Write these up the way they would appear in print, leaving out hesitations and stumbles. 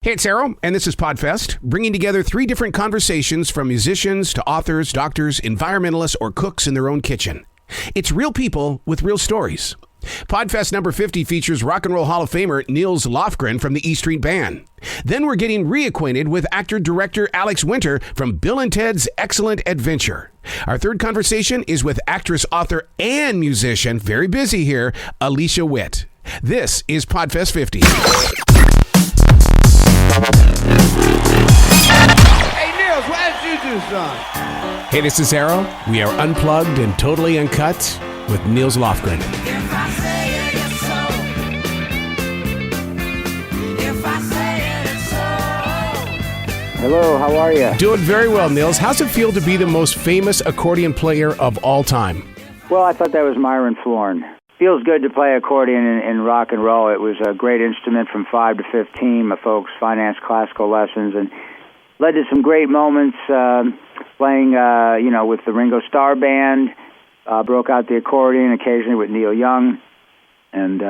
Hey, it's Arroe, and this is Pod Fest, bringing together 3 different conversations from musicians to authors, doctors, environmentalists, or cooks in their own kitchen. It's real people with real stories. Podfest number 50 features Rock and Roll Hall of Famer Nils Lofgren from the E Street Band. Then we're getting reacquainted with actor-director Alex Winter from Bill and Ted's Excellent Adventure. Our third conversation is with actress, author, and musician, very busy here, Alicia Witt. This is Podfest 50. Hey, Nils, why did you do something? Hey, this is Arroe. We are unplugged and totally uncut with Nils Lofgren. If I say it, it's so. If I say it, it's so. Hello, how are you? Doing very well, Nils. How's it feel to be the most famous accordion player of all time? Well, I thought that was Myron Flourn. Feels good to play accordion in rock and roll. It was a great instrument from 5 to 15. My folks financed classical lessons and led to some great moments playing, with the Ringo Starr Band. Broke out the accordion occasionally with Neil Young. And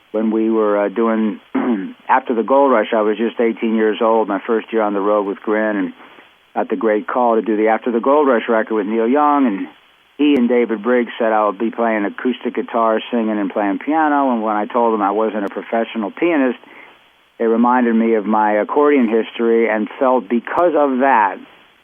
when we were doing After the Gold Rush, I was just 18 years old, my first year on the road with Grin, and got the great call to do the After the Gold Rush record with Neil Young. And he and David Briggs said I would be playing acoustic guitar, singing, and playing piano. And when I told them I wasn't a professional pianist, they reminded me of my accordion history and felt because of that,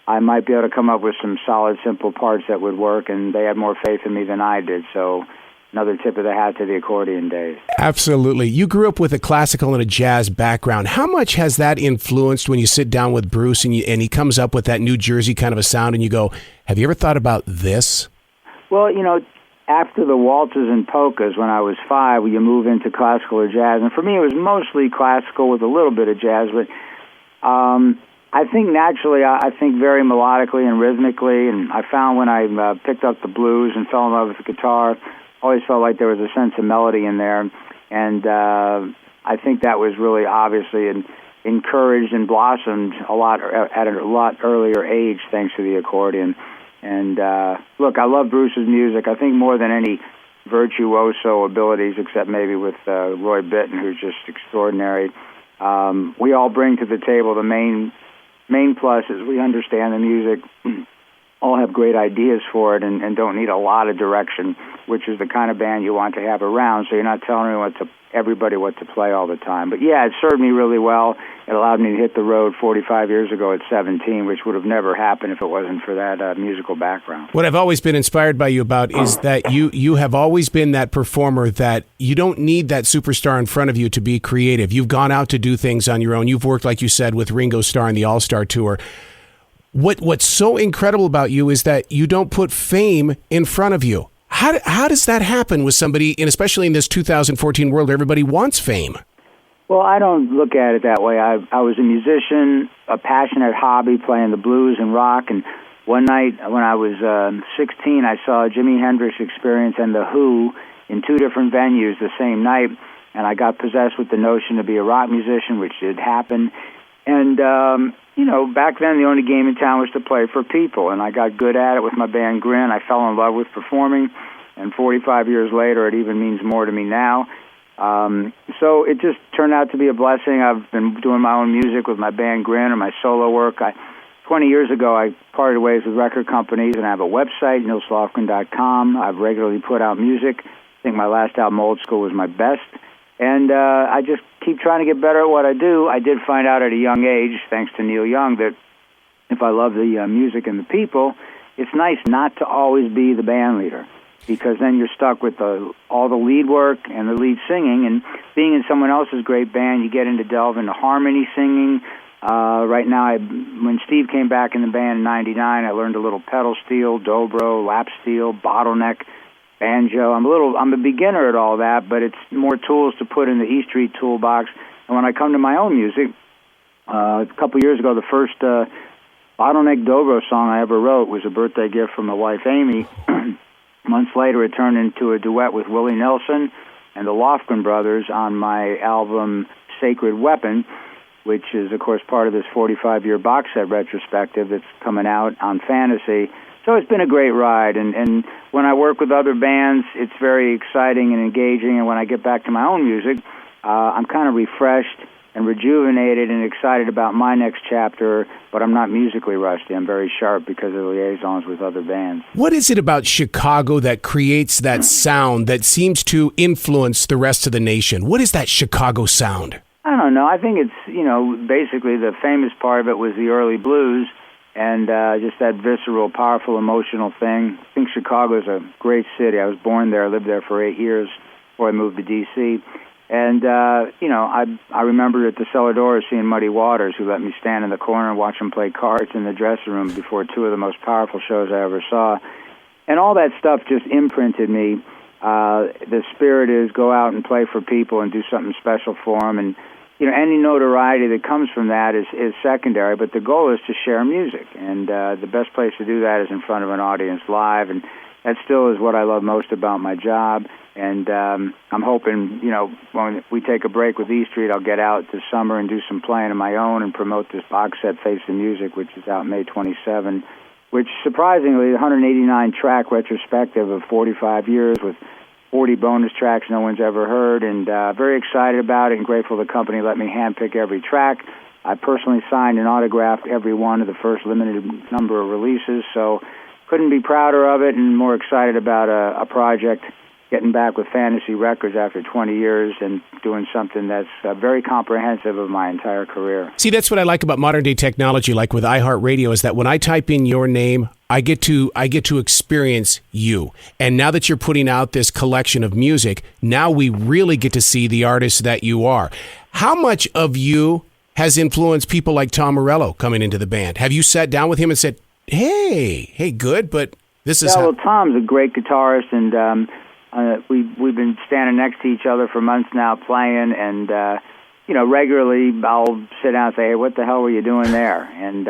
I might be able to come up with some solid, simple parts that would work. And they had more faith in me than I did. So another tip of the hat to the accordion days. Absolutely. You grew up with a classical and a jazz background. How much has that influenced when you sit down with Bruce and he comes up with that New Jersey kind of a sound and you go, have you ever thought about this? Well, after the waltzes and polkas when I was 5, you move into classical or jazz. And for me, it was mostly classical with a little bit of jazz. But I think naturally, I think very melodically and rhythmically. And I found when I picked up the blues and fell in love with the guitar, always felt like there was a sense of melody in there. And I think that was really obviously encouraged and blossomed at a lot earlier age thanks to the accordion. And look, I love Bruce's music. I think more than any virtuoso abilities, except maybe with Roy Bittan, who's just extraordinary. We all bring to the table the main plus is we understand the music, all have great ideas for it, and don't need a lot of direction, which is the kind of band you want to have around, so you're not telling everybody what to play all the time. But yeah, it served me really well. It allowed me to hit the road 45 years ago at 17, which would have never happened if it wasn't for that musical background. What I've always been inspired by you about is that you have always been that performer that you don't need that superstar in front of you to be creative. You've gone out to do things on your own. You've worked, like you said, with Ringo Starr and the All-Star Tour. What's so incredible about you is that you don't put fame in front of you. How does that happen with somebody, and especially in this 2014 world, everybody wants fame? Well, I don't look at it that way. I was a musician, a passionate hobby, playing the blues and rock. And one night when I was 16, I saw Jimi Hendrix Experience and The Who in 2 different venues the same night. And I got possessed with the notion to be a rock musician, which did happen. And, back then the only game in town was to play for people. And I got good at it with my band Grin. I fell in love with performing. And 45 years later, it even means more to me now. So it just turned out to be a blessing. I've been doing my own music with my band Grin or my solo work. 20 years ago, I parted ways with record companies, and I have a website, nilslofgren.com. I've regularly put out music. I think my last album, Old School, was my best. And I just keep trying to get better at what I do. I did find out at a young age, thanks to Neil Young, that if I love the music and the people, it's nice not to always be the band leader, because then you're stuck with all the lead work and the lead singing. And being in someone else's great band, you get into delve into harmony singing. Right now, when Steve came back in the band in '99, I learned a little pedal steel, dobro, lap steel, bottleneck, banjo. I'm a beginner at all that, but it's more tools to put in the E Street toolbox. And when I come to my own music, a couple years ago, the first bottleneck dobro song I ever wrote was a birthday gift from my wife, Amy. Months later, it turned into a duet with Willie Nelson and the Lofgren brothers on my album Sacred Weapon, which is, of course, part of this 45-year box set retrospective that's coming out on Fantasy. So it's been a great ride, and when I work with other bands, it's very exciting and engaging, and when I get back to my own music, I'm kind of refreshed and rejuvenated and excited about my next chapter, but I'm not musically rusty. I'm very sharp because of liaisons with other bands. What is it about Chicago that creates that sound that seems to influence the rest of the nation? What is that Chicago sound? I don't know. I think it's, basically the famous part of it was the early blues and just that visceral, powerful, emotional thing. I think Chicago is a great city. I was born there, lived there for 8 years before I moved to D.C., and, I remember at the cellar doors seeing Muddy Waters, who let me stand in the corner and watch him play cards in the dressing room before two of the most powerful shows I ever saw. And all that stuff just imprinted me. The spirit is go out and play for people and do something special for them. And, any notoriety that comes from that is secondary, but the goal is to share music. And the best place to do that is in front of an audience live. And that still is what I love most about my job. And I'm hoping, when we take a break with E Street, I'll get out this summer and do some playing of my own and promote this box set, Face the Music, which is out May 27, which surprisingly, 189-track retrospective of 45 years with 40 bonus tracks no one's ever heard, and very excited about it and grateful the company let me handpick every track. I personally signed and autographed every one of the first limited number of releases, so couldn't be prouder of it and more excited about a project getting back with Fantasy Records after 20 years and doing something that's very comprehensive of my entire career. See, that's what I like about modern day technology, like with iHeartRadio, is that when I type in your name, I get to experience you. And now that you're putting out this collection of music, now we really get to see the artist that you are. How much of you has influenced people like Tom Morello coming into the band? Have you sat down with him and said, hey, good, but this is well, Tom's a great guitarist, and we've been standing next to each other for months now playing, and regularly I'll sit down and say, hey, what the hell were you doing there? And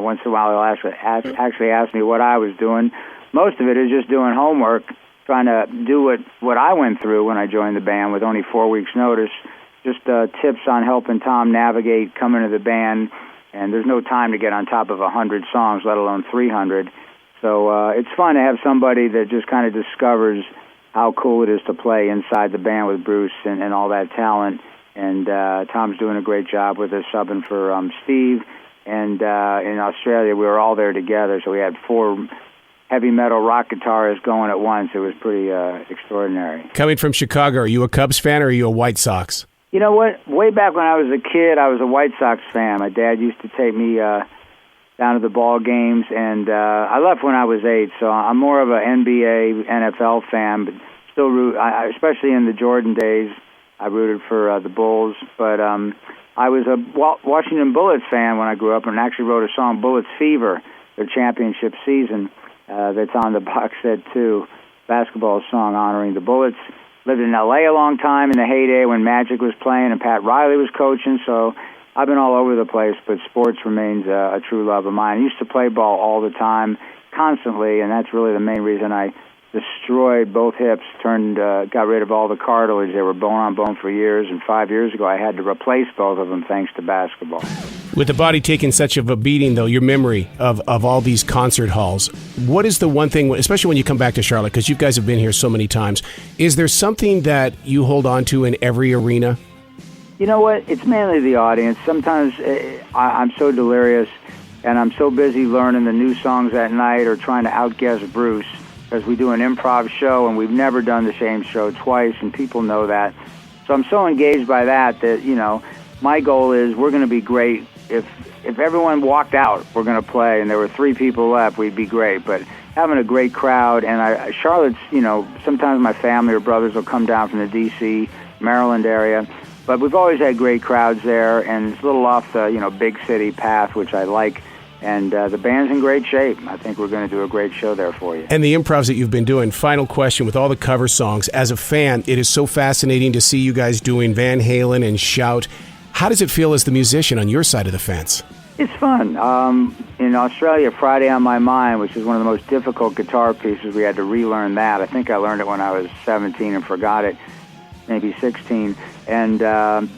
once in a while he'll actually ask me what I was doing. Most of it is just doing homework, trying to do what I went through when I joined the band with only 4 weeks' notice. Just tips on helping Tom navigate coming to the band, and there's no time to get on top of 100 songs, let alone 300. So it's fun to have somebody that just kind of discovers how cool it is to play inside the band with Bruce and all that talent. And Tom's doing a great job with us, subbing for Steve. And in Australia, we were all there together, so we had 4 heavy metal rock guitarists going at once. It was pretty extraordinary. Coming from Chicago, are you a Cubs fan or are you a White Sox? You know what? Way back when I was a kid, I was a White Sox fan. My dad used to take me down to the ball games, and I left when I was 8, so I'm more of an NBA, NFL fan, but still root, especially in the Jordan days, I rooted for the Bulls. But I was a Washington Bullets fan when I grew up, and actually wrote a song, Bullets Fever, their championship season, that's on the box set too, basketball song honoring the Bullets. Lived in L.A. a long time in the heyday when Magic was playing and Pat Riley was coaching, so I've been all over the place, but sports remains a true love of mine. I used to play ball all the time, constantly, and that's really the main reason I destroyed both hips, got rid of all the cartilage. They were bone-on-bone for years, and 5 years ago I had to replace both of them thanks to basketball. With the body taking such of a beating, though, your memory of all these concert halls, what is the one thing, especially when you come back to Charlotte, because you guys have been here so many times, is there something that you hold on to in every arena? You know what? It's mainly the audience. Sometimes I'm so delirious, and I'm so busy learning the new songs at night or trying to outguess Bruce, because we do an improv show, and we've never done the same show twice, and people know that. So I'm so engaged by that, my goal is we're going to be great. If everyone walked out, we're going to play, and there were 3 people left, we'd be great. But having a great crowd, and Charlotte's, sometimes my family or brothers will come down from the D.C., Maryland area, but we've always had great crowds there, and it's a little off the, big city path, which I like. And the band's in great shape. I think we're going to do a great show there for you. And the improvs that you've been doing, final question, with all the cover songs, as a fan, it is so fascinating to see you guys doing Van Halen and Shout. How does it feel as the musician on your side of the fence? It's fun. In Australia, Friday on My Mind, which is one of the most difficult guitar pieces, we had to relearn that. I think I learned it when I was 17 and forgot it, maybe 16. And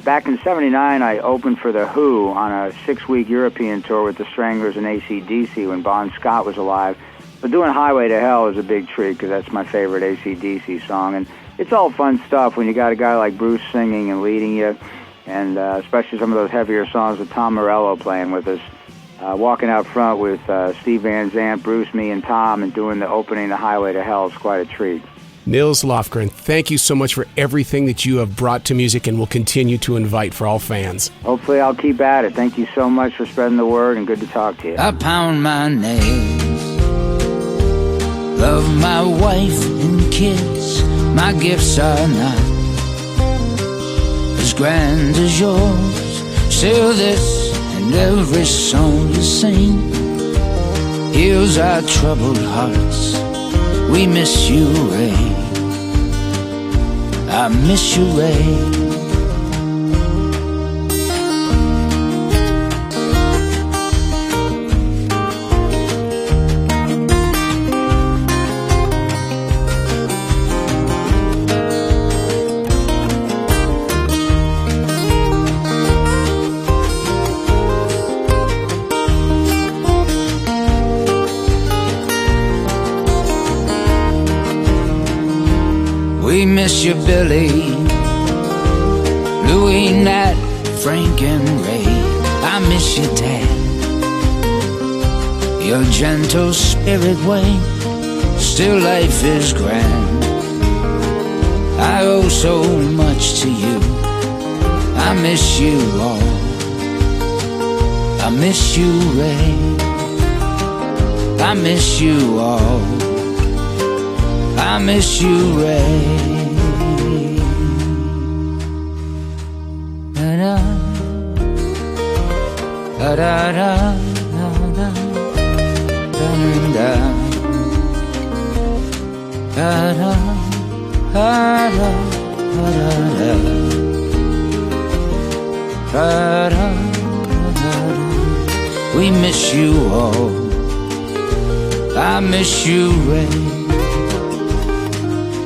back in 79, I opened for The Who on a 6-week European tour with the Stranglers and AC/DC when Bon Scott was alive. But doing Highway to Hell is a big treat because that's my favorite AC/DC song. And it's all fun stuff when you got a guy like Bruce singing and leading you. and especially some of those heavier songs with Tom Morello playing with us. Walking out front with Steve Van Zandt, Bruce, me, and Tom, and doing the opening, The Highway to Hell, is quite a treat. Nils Lofgren, thank you so much for everything that you have brought to music and will continue to invite for all fans. Hopefully I'll keep at it. Thank you so much for spreading the word, and good to talk to you. I pound my nails, love my wife and kids. My gifts are not as grand as yours. Still this and every song you sing heals our troubled hearts. We miss you, Ray. I miss you, Ray. We miss you, Billy, Louie, Nat, Frank, and Ray. I miss you, Dad. Your gentle spirit way, still life is grand. I owe so much to you. I miss you all. I miss you, Ray. I miss you all. I miss you, Ray. Da-da, da-da-da, da-da, da-da, da-da, da-da, da-da, da-da. We miss you all. I miss you, Ray.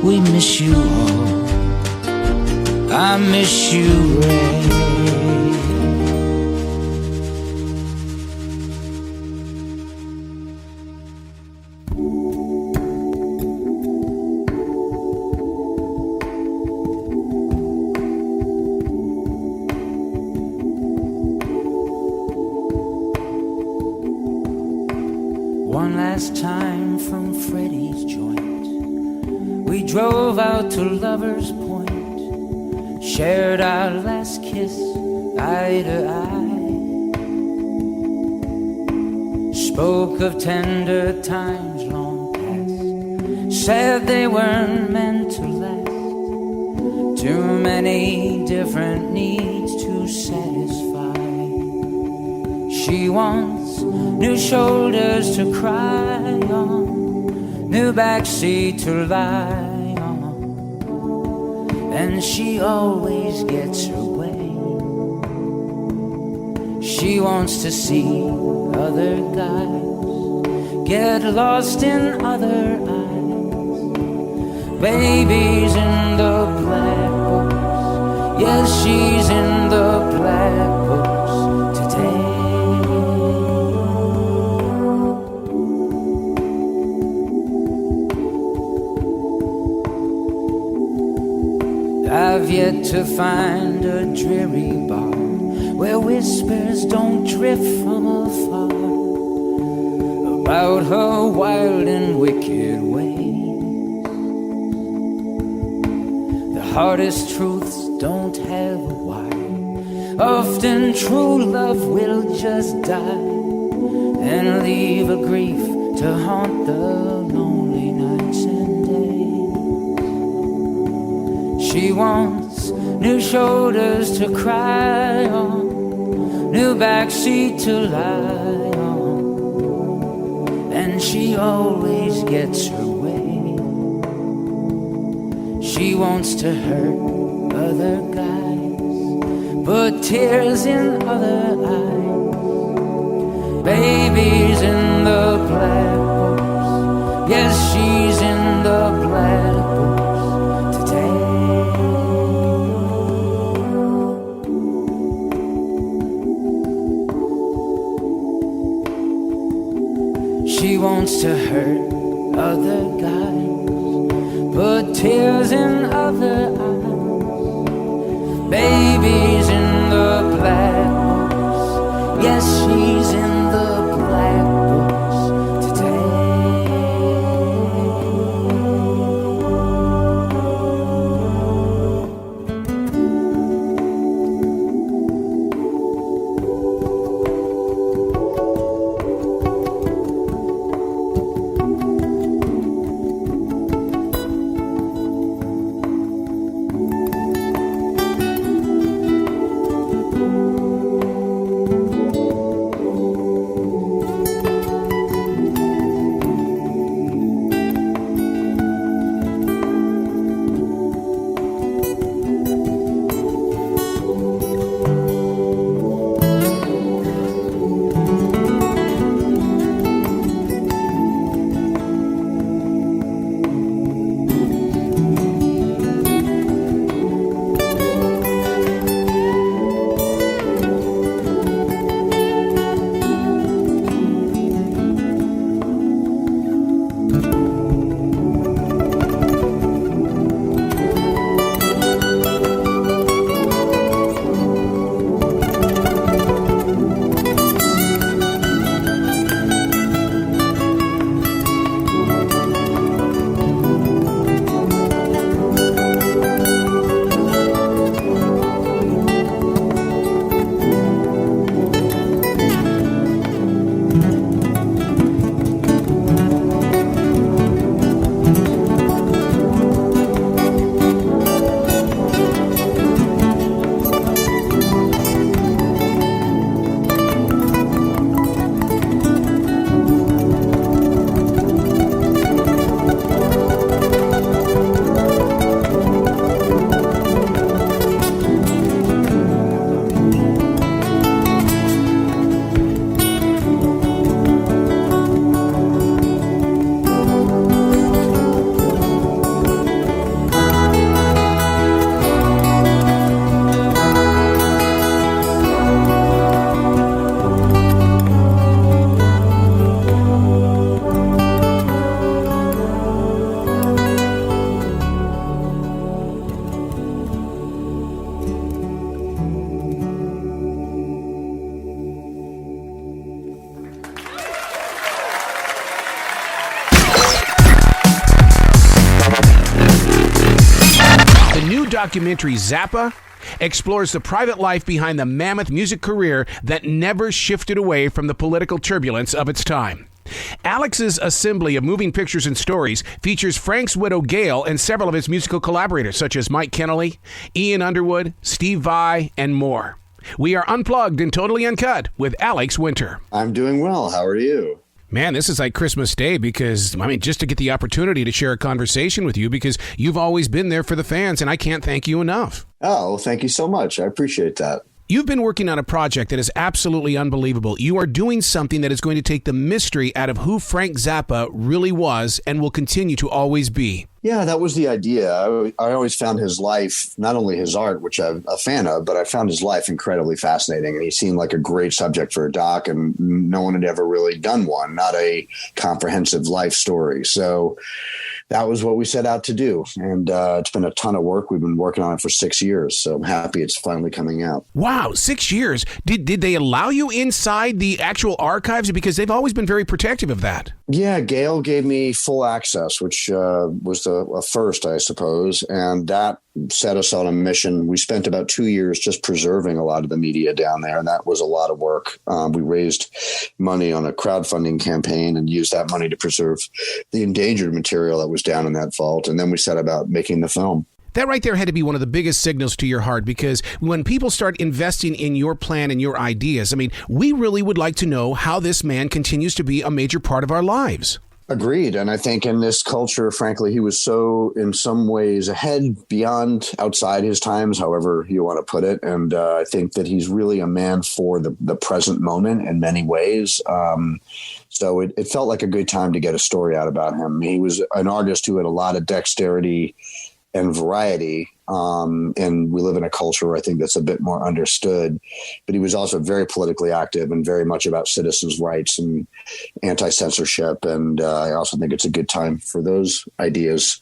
We miss you all. I miss you, Ray. One last time from Freddie's joint, we drove out to Lover's Point, shared our last kiss eye to eye, spoke of tender times long past, said they weren't meant to last, too many different needs to satisfy. She wants new shoulders to cry on, new backseat to lie on, and she always gets her way. She wants to see other guys, get lost in other eyes, babies in the black books. Yes, she's in the black books today. I've yet to find a dreary bar where whispers don't drift from afar about her wild and wicked ways. The hardest truths don't have a why. Often true love will just die and leave a grief to haunt the lonely nights and days. She wants new shoulders to cry on, new backseat to lie on, and she always gets her way. She wants to hurt other guys, put tears in other eyes, babies in the black books. Yes, she's in the black books today. She wants to hurt other guys, put tears in other eyes, babies in the black books. Yes, she's in the black books today. Documentary Zappa explores the private life behind the mammoth music career that never shifted away from the political turbulence of its time. Alex's assembly of moving pictures and stories features Frank's widow Gail and several of his musical collaborators such as Mike Kennelly, Ian Underwood, Steve Vai, and more. We are unplugged and totally uncut with Alex Winter. I'm doing well. How are you? Man, this is like Christmas Day because, just to get the opportunity to share a conversation with you because you've always been there for the fans, and I can't thank you enough. Oh, well, thank you so much. I appreciate that. You've been working on a project that is absolutely unbelievable. You are doing something that is going to take the mystery out of who Frank Zappa really was and will continue to always be. Yeah, that was the idea. I always found his life, not only his art, which I'm a fan of, but I found his life incredibly fascinating. And he seemed like a great subject for a doc, and no one had ever really done one, not a comprehensive life story. So that was what we set out to do. And it's been a ton of work. We've been working on it for 6 years. So I'm happy it's finally coming out. Wow, 6 years. Did they allow you inside the actual archives? Because they've always been very protective of that. Yeah, Gail gave me full access, which was a first, I suppose. And that set us on a mission. We spent about 2 years just preserving a lot of the media down there, and that was a lot of work. We raised money on a crowdfunding campaign and used that money to preserve the endangered material that was down in that vault. And then we set about making the film. That right there had to be one of the biggest signals to your heart, because when people start investing in your plan and your ideas, we really would like to know how this man continues to be a major part of our lives. Agreed. And I think in this culture, frankly, he was so in some ways ahead, beyond, outside his times, however you want to put it. And I think that he's really a man for the present moment in many ways. So it felt like a good time to get a story out about him. He was an artist who had a lot of dexterity and variety. And we live in a culture where I think that's a bit more understood, but he was also very politically active and very much about citizens' rights and anti-censorship. And I also think it's a good time for those ideas.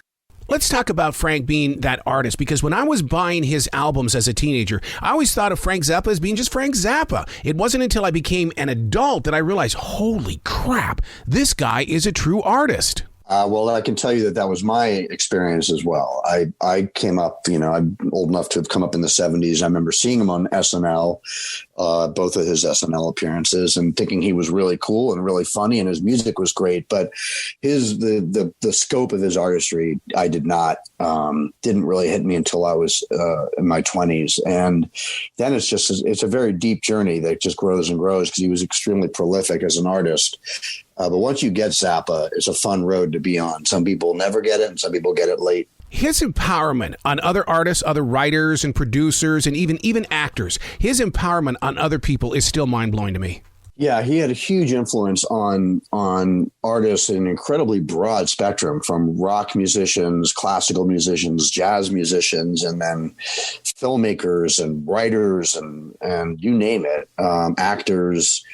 Let's talk about Frank being that artist, because when I was buying his albums as a teenager, I always thought of Frank Zappa as being just Frank Zappa. It wasn't until I became an adult that I realized, holy crap, this guy is a true artist. Well, I can tell you that was my experience as well. I came up, I'm old enough to have come up in the 70s. I remember seeing him on SNL, both of his SNL appearances, and thinking he was really cool and really funny, and his music was great. But the scope of his artistry, I didn't really hit me until I was in my 20s. And then it's a very deep journey that just grows and grows, because he was extremely prolific as an artist. But once you get Zappa, it's a fun road to be on. Some people never get it, and some people get it late. His empowerment on other artists, other writers and producers, and even actors, his empowerment on other people is still mind-blowing to me. Yeah, he had a huge influence on artists in an incredibly broad spectrum, from rock musicians, classical musicians, jazz musicians, and then filmmakers and writers and you name it, actors.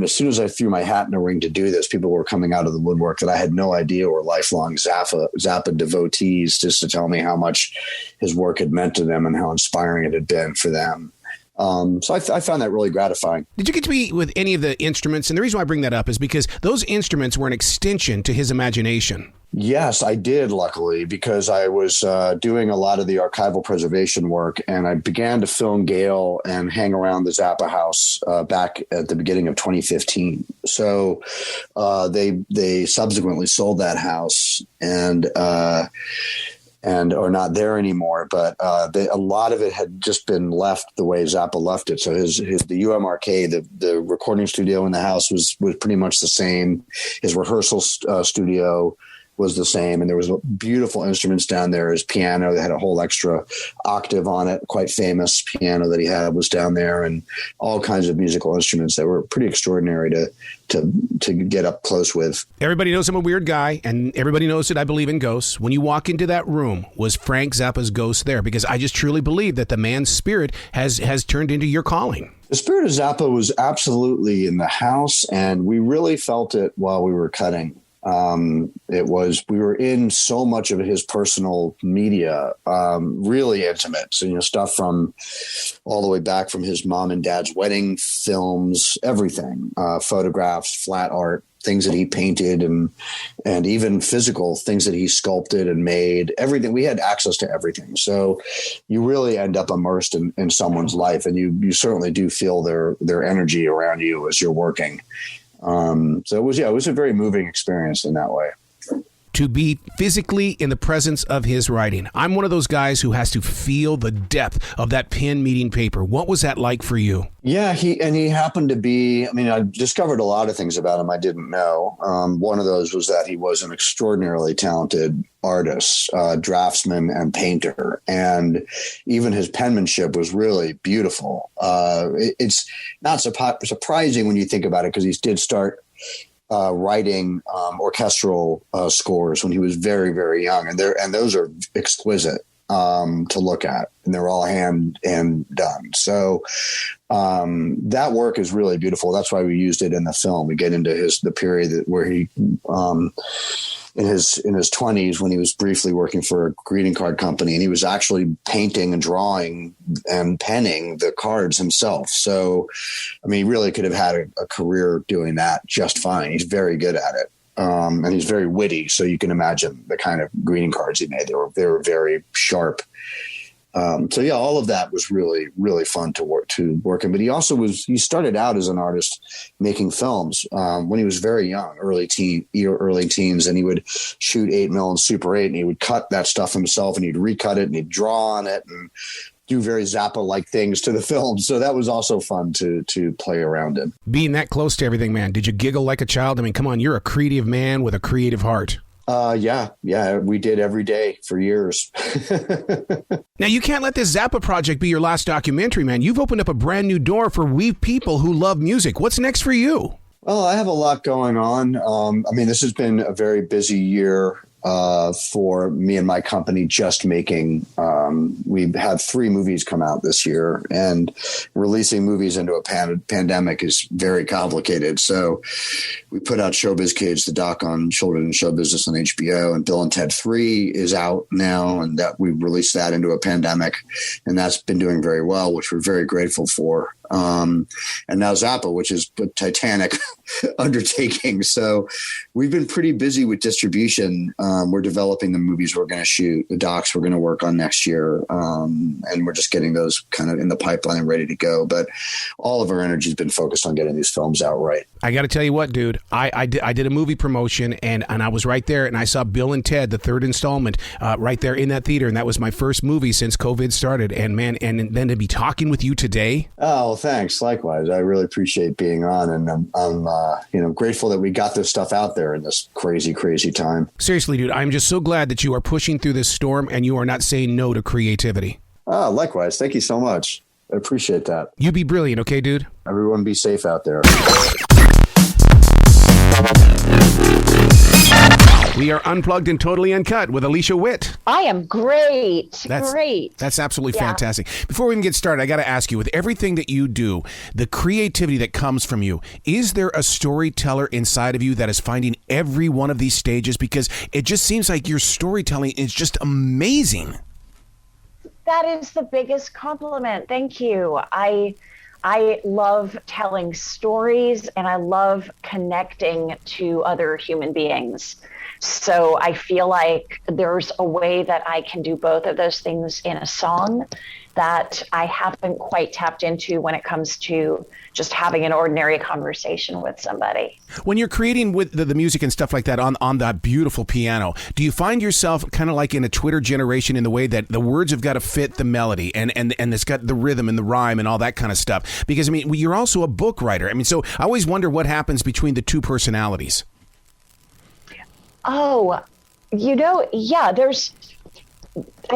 As soon as I threw my hat in the ring to do this, people were coming out of the woodwork that I had no idea were lifelong Zappa devotees, just to tell me how much his work had meant to them and how inspiring it had been for them. So I found that really gratifying. Did you get to be with any of the instruments? And the reason why I bring that up is because those instruments were an extension to his imagination. Yes, I did, luckily, because I was doing a lot of the archival preservation work, and I began to film Gail and hang around the Zappa house back at the beginning of 2015. So they subsequently sold that house and are not there anymore. But a lot of it had just been left the way Zappa left it. So the UMRK, the recording studio in the house was pretty much the same. His rehearsal studio was the same. And there was beautiful instruments down there. His piano that had a whole extra octave on it, quite famous piano that he had was down there, and all kinds of musical instruments that were pretty extraordinary to get up close with. Everybody knows I'm a weird guy, and everybody knows that I believe in ghosts. When you walk into that room, was Frank Zappa's ghost there? Because I just truly believe that the man's spirit has turned into your calling. The spirit of Zappa was absolutely in the house, and we really felt it while we were cutting. We were in so much of his personal media, really intimate. So, stuff from all the way back from his mom and dad's wedding films, everything, photographs, flat art, things that he painted, and even physical things that he sculpted and made, everything. We had access to everything. So you really end up immersed in someone's life, and you certainly do feel their energy around you as you're working. So it was a very moving experience in that way. To be physically in the presence of his writing. I'm one of those guys who has to feel the depth of that pen meeting paper. What was that like for you? Yeah, he happened to be, I discovered a lot of things about him I didn't know. One of those was that he was an extraordinarily talented artist, draftsman and painter. And even his penmanship was really beautiful. It's not surprising when you think about it, because he did start writing orchestral scores when he was very, very young, and those are exquisite to look at, and they're all hand done. So that work is really beautiful. That's why we used it in the film. We get into the period where he in his 20s, when he was briefly working for a greeting card company, and he was actually painting and drawing and penning the cards himself. So, he really could have had a career doing that just fine. He's very good at it. And he's very witty. So you can imagine the kind of greeting cards he made. They were very sharp. So yeah, all of that was really, really fun to work in. But he started out as an artist making films when he was very young, early teens, and he would shoot 8mm and Super 8, and he would cut that stuff himself, and he'd recut it, and he'd draw on it, and do very Zappa-like things to the film. So that was also fun to play around in. Being that close to everything, man, did you giggle like a child? Come on, you're a creative man with a creative heart. Yeah, we did every day for years. Now, you can't let this Zappa project be your last documentary, man. You've opened up a brand new door for we people who love music. What's next for you? Well, I have a lot going on. This has been a very busy year for me and my company just making. We've had 3 movies come out this year, and releasing movies into a pandemic is very complicated. So we put out Showbiz Kids, the doc on children and show business on HBO, and Bill and Ted 3 is out now, and that we released that into a pandemic, and that's been doing very well, which we're very grateful for. And now Zappa, which is a titanic undertaking. So we've been pretty busy with distribution. We're developing the movies we're going to shoot, the docs we're going to work on next year. And we're just getting those kind of in the pipeline and ready to go. But all of our energy has been focused on getting these films out right. I got to tell you what, dude, I did a movie promotion and I was right there and I saw Bill and Ted, the 3rd installment, right there in that theater. And that was my first movie since COVID started. And man, and then to be talking with you today. Oh, thanks. Likewise. I really appreciate being on, and I'm grateful that we got this stuff out there in this crazy, crazy time. Seriously, dude, I'm just so glad that you are pushing through this storm and you are not saying no to creativity. Oh, likewise. Thank you so much. I appreciate that. You be brilliant, okay, dude? Everyone be safe out there. We are unplugged and totally uncut with Alicia Witt. I am great. Great. That's absolutely fantastic. Before we even get started, I got to ask you, with everything that you do, the creativity that comes from you, is there a storyteller inside of you that is finding every one of these stages? Because it just seems like your storytelling is just amazing. That is the biggest compliment. Thank you. I love telling stories and I love connecting to other human beings. So I feel like there's a way that I can do both of those things in a song that I haven't quite tapped into when it comes to just having an ordinary conversation with somebody. When you're creating with the music and stuff like that on that beautiful piano, do you find yourself kind of like in a Twitter generation in the way that the words have got to fit the melody and it's got the rhythm and the rhyme and all that kind of stuff? Because, I mean, you're also a book writer. I mean, so I always wonder what happens between the two personalities. Oh, I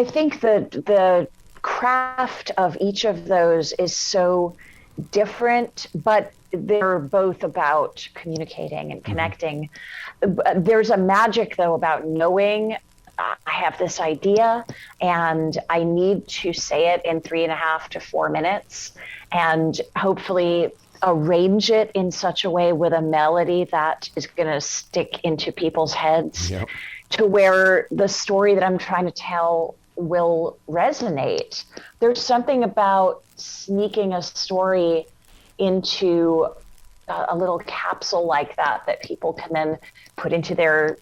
think the craft of each of those is so different, but they're both about communicating and connecting. There's a magic, though, about knowing I have this idea and I need to say it in 3.5 to 4 minutes and hopefully arrange it in such a way with a melody that is going to stick into people's heads to where the story that I'm trying to tell will resonate. There's something about sneaking a story into a little capsule like that people can then put into their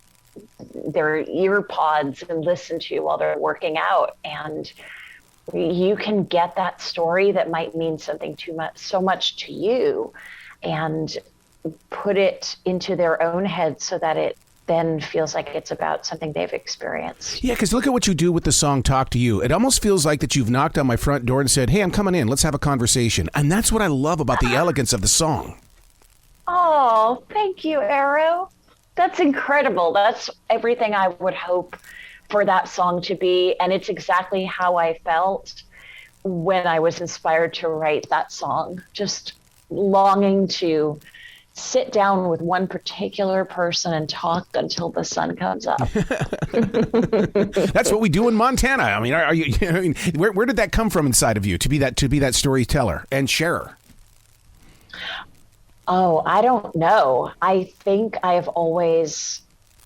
ear pods and listen to while they're working out. And you can get that story that might mean something so much to you and put it into their own head so that it then feels like it's about something they've experienced. Yeah, because look at what you do with the song Talk to You. It almost feels like that you've knocked on my front door and said, hey, I'm coming in. Let's have a conversation. And that's what I love about the elegance of the song. Oh, thank you, Arroe. That's incredible. That's everything I would hope for that song to be. And it's exactly how I felt when I was inspired to write that song. Just longing to sit down with one particular person and talk until the sun comes up. That's what we do in Montana. I mean, where did that come from inside of you to be that storyteller and sharer? Oh, I don't know. I think I have always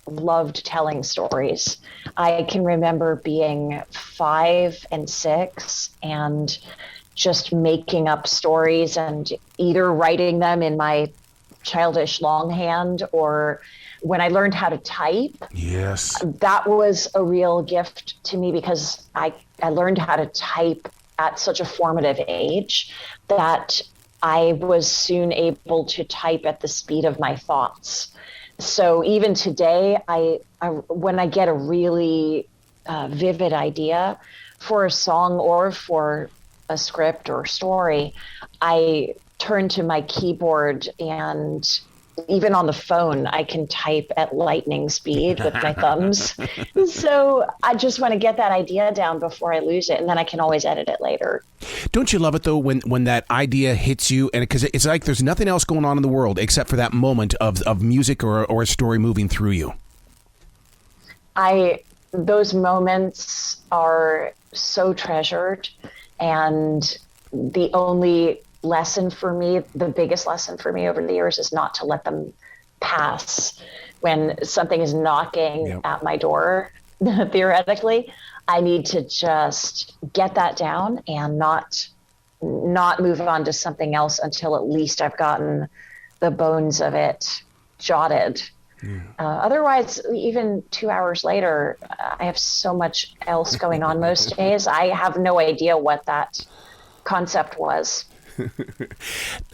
loved telling stories. I can remember being 5 and 6 and just making up stories and either writing them in my childish longhand or when I learned how to type. Yes. That was a real gift to me because I learned how to type at such a formative age that I was soon able to type at the speed of my thoughts. So even today, I when I get a really vivid idea for a song or for a script or story, I turn to my keyboard, and even on the phone, I can type at lightning speed with my thumbs. So I just want to get that idea down before I lose it, and then I can always edit it later. Don't you love it, though, when that idea hits you? And because it's like there's nothing else going on in the world except for that moment of music or a story moving through you. those moments are so treasured, and the only lesson for me, the biggest lesson for me over the years, is not to let them pass. When something is knocking at my door, theoretically, I need to just get that down and not move on to something else until at least I've gotten the bones of it jotted. Otherwise, even 2 hours later, I have so much else going on most days. I have no idea what that concept was.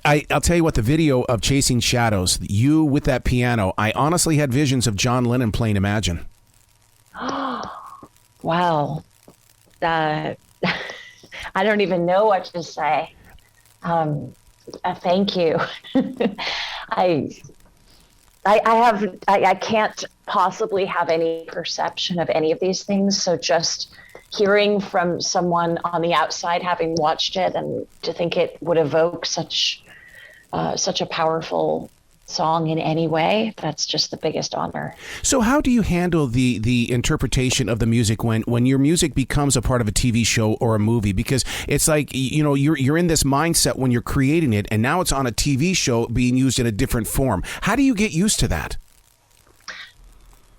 I'll tell you what, the video of Chasing Shadows, you with that piano, I honestly had visions of John Lennon playing Imagine. Wow. I don't even know what to say. Thank you. I can't possibly have any perception of any of these things. So just hearing from someone on the outside, having watched it, and to think it would evoke such a powerful song in any way, that's just the biggest honor. So how do you handle the interpretation of the music when your music becomes a part of a TV show or a movie? Because it's like, you're in this mindset when you're creating it, and now it's on a TV show being used in a different form. How do you get used to that?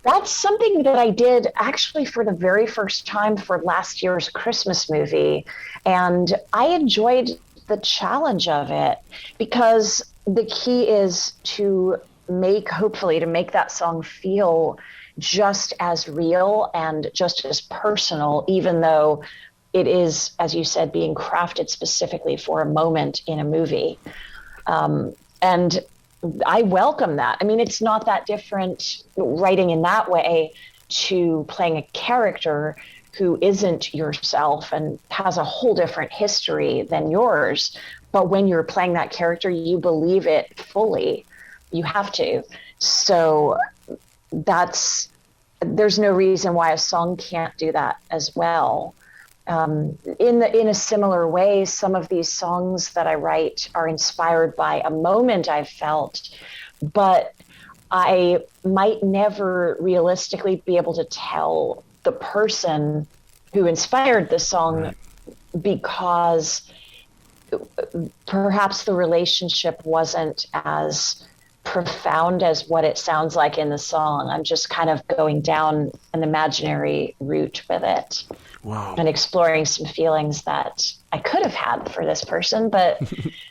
That's something that I did actually for the very first time for last year's Christmas movie. And I enjoyed the challenge of it, because the key is to make that song feel just as real and just as personal, even though it is, as you said, being crafted specifically for a moment in a movie. And I welcome that. I mean, it's not that different writing in that way to playing a character who isn't yourself and has a whole different history than yours. But when you're playing that character, you believe it fully. You have to. So there's no reason why a song can't do that as well. In a similar way, some of these songs that I write are inspired by a moment I've felt, but I might never realistically be able to tell the person who inspired the song, because perhaps the relationship wasn't as profound as what it sounds like in the song. I'm just kind of going down an imaginary route with it. Wow. And exploring some feelings that I could have had for this person, but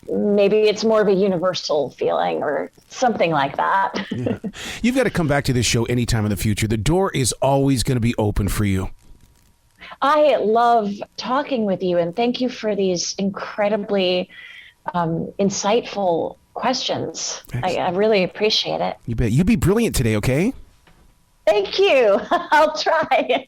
maybe it's more of a universal feeling or something like that. Yeah. You've got to come back to this show anytime in the future. The door is always going to be open for you. I love talking with you, and thank you for these incredibly insightful questions. I really appreciate it. You bet. You be brilliant today, okay? Thank you. I'll try.